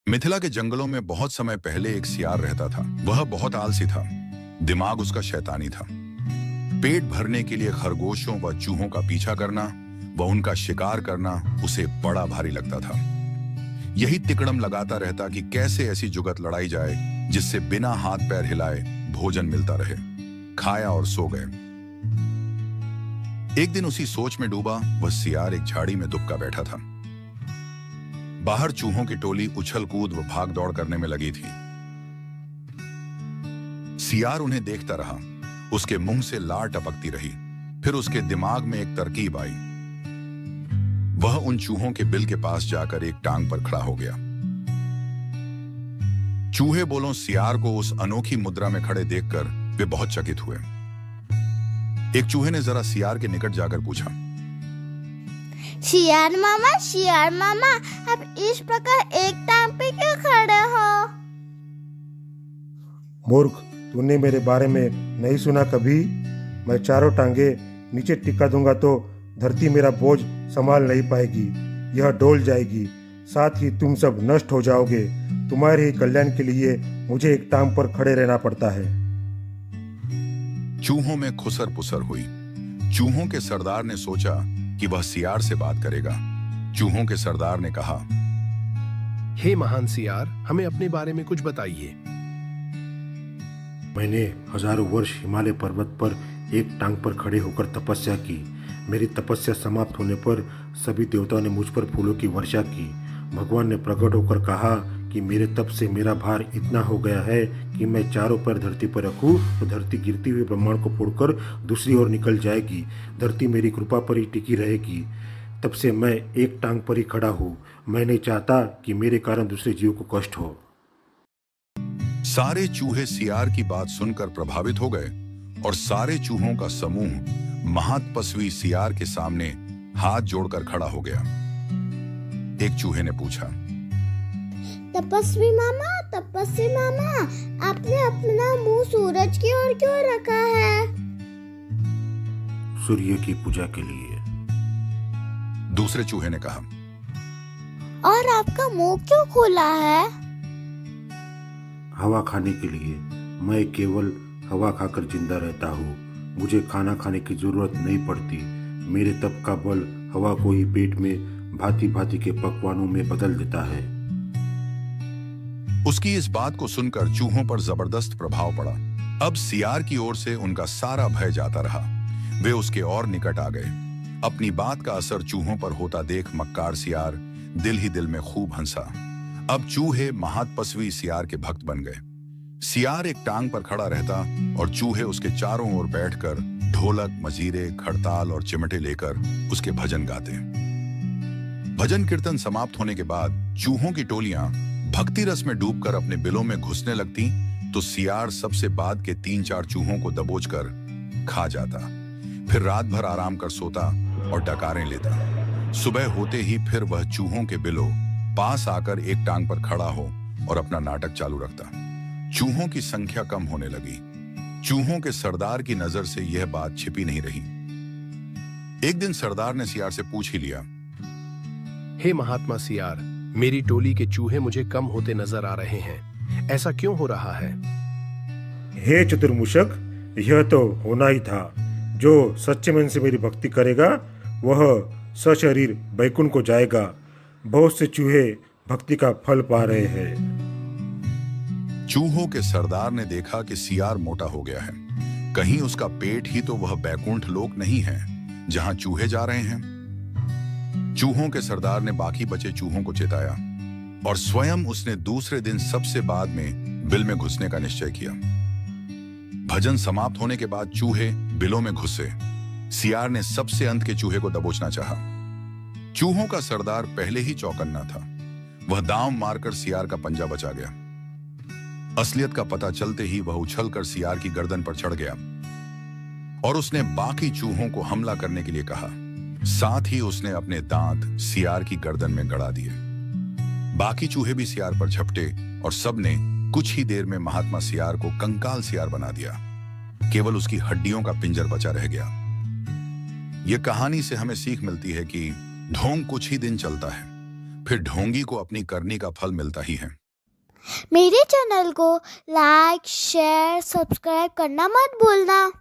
मिथिला के जंगलों में बहुत समय पहले एक सियार रहता था। वह बहुत आलसी था। दिमाग उसका शैतानी था। पेट भरने के लिए खरगोशों व चूहों का पीछा करना व उनका शिकार करना उसे बड़ा भारी लगता था। यही तिकड़म लगाता रहता कि कैसे ऐसी जुगत लड़ाई जाए जिससे बिना हाथ पैर हिलाए भोजन मिलता रहे। खाया और सो गए। एक दिन उसी सोच में डूबा वह सियार एक झाड़ी में दुबका बैठा था। बाहर चूहों की टोली उछल कूद व भाग दौड़ करने में लगी थी। सियार उन्हें देखता रहा। उसके मुंह से लार टपकती रही। फिर उसके दिमाग में एक तरकीब आई। वह उन चूहों के बिल के पास जाकर एक टांग पर खड़ा हो गया। चूहे बोलों सियार को उस अनोखी मुद्रा में खड़े देखकर वे बहुत चकित हुए। एक चूहे ने जरा सियार के निकट जाकर पूछा, सियार मामा, आप इस प्रकार एक टांग पे क्यों खड़े हो? मूर्ख, तूने मेरे बारे में नहीं सुना कभी? मैं चारों टांगे नीचे टिका दूंगा तो धरती मेरा बोझ संभाल नहीं पाएगी। यह डोल जाएगी। साथ ही तुम सब नष्ट हो जाओगे। तुम्हारे ही कल्याण के लिए मुझे एक टांग पर खड़े रहना पड़ता है। चूहों में खुसर पुसर हुई। चूहों के सरदार ने सोचा कि वह सियार से बात करेगा। चूहों के सरदार ने कहा, हे महान सियार, हमें अपने बारे में कुछ बताइए। मैंने हजारों वर्ष हिमालय पर्वत पर एक टांग पर खड़े होकर तपस्या की। मेरी तपस्या समाप्त होने पर सभी देवताओं ने मुझ पर फूलों की वर्षा की। भगवान ने प्रकट होकर कहा कि मेरे तप से मेरा भार इतना हो गया है कि मैं चारों पैर धरती पर रखूं तो धरती गिरती हुई ब्रह्मांड को फोड़कर दूसरी ओर निकल जाएगी। धरती मेरी कृपा पर ही टिकी रहेगी। तब से मैं एक टांग पर ही खड़ा हूँ। मैं नहीं चाहता कि मेरे कारण दूसरे जीव को कष्ट हो। सारे चूहे सियार की बात सुनकर प्रभावित हो गए और सारे चूहों का समूह महातपस्वी सियार के सामने हाथ जोड़कर खड़ा हो गया। एक चूहे ने पूछा, तपस्वी मामा, आपने अपना मुंह सूरज की ओर क्यों रखा है? सूर्य की पूजा के लिए। दूसरे चूहे ने कहा, और आपका मुंह क्यों खुला है? हवा खाने के लिए। मैं केवल हवा खाकर जिंदा रहता हूँ। मुझे खाना खाने की जरूरत नहीं पड़ती। मेरे तप का बल हवा को ही पेट में भांति भांति के पकवानों में बदल देता है। उसकी इस बात को सुनकर चूहों पर जबरदस्त प्रभाव पड़ा। अब सियार की ओर से उनका सारा भय जाता रहा। वे उसके और निकट आ गए। अपनी बात का असर चूहों पर होता देख मक्कार सियार दिल ही दिल में खूब हंसा। अब चूहे महातपस्वी सियार के भक्त बन गए। सियार एक टांग पर खड़ा रहता और चूहे उसके चारों ओर बैठकर ढोलक, मजीरे, खड़ताल और चिमटे लेकर उसके भजन गाते। भजन कीर्तन समाप्त होने के बाद चूहों की टोलियां भक्ति रस में डूबकर अपने बिलों में घुसने लगती तो सियार सबसे बाद के 3-4 चूहों को दबोचकर खा जाता। फिर रात भर आराम कर सोता और डकारें लेता। सुबह होते ही फिर वह चूहों के बिलों पास आकर एक टांग पर खड़ा हो और अपना नाटक चालू रखता। चूहों की संख्या कम होने लगी। चूहों के सरदार की नजर से यह बात छिपी नहीं रही। एक दिन सरदार ने सियार से पूछ ही लिया, हे महात्मा सियार, मेरी टोली के चूहे मुझे कम होते नजर आ रहे हैं। ऐसा क्यों हो रहा है? हे चतुर्मुशक, यह तो होना ही था। जो सच्चे मन से मेरी भक्ति करेगा वह सशरीर बैकुंठ को जाएगा। बहुत से चूहे भक्ति का फल पा रहे हैं। चूहों के सरदार ने देखा कि सियार मोटा हो गया है। कहीं उसका पेट ही तो वह बैकुंठ लोक नहीं है जहां चूहे जा रहे हैं। चूहों के सरदार ने बाकी बचे चूहों को चेताया और स्वयं उसने दूसरे दिन सबसे बाद में बिल में घुसने का निश्चय किया। भजन समाप्त होने के बाद चूहे बिलों में घुसे। सियार ने सबसे अंत के चूहे को दबोचना चाहा। चूहों का सरदार पहले ही चौकन्ना था। वह दांव मारकर सियार का पंजा बचा गया। असलियत का पता चलते ही वह उछलकर सियार की गर्दन पर चढ़ गया और उसने बाकी चूहों को हमला करने के लिए कहा। साथ ही उसने अपने दांत सियार की गर्दन में गड़ा दिए। बाकी चूहे भी सियार पर झपटे और सबने कुछ ही देर में महात्मा सियार को कंकाल सियार बना दिया। केवल उसकी हड्डियों का पिंजर बचा रह गया। यह कहानी से हमें सीख मिलती है कि ढोंग कुछ ही दिन चलता है, फिर ढोंगी को अपनी करनी का फल मिलता ही है। मेरे चैनल को लाइक, शेयर, सब्सक्राइब करना मत भूलना।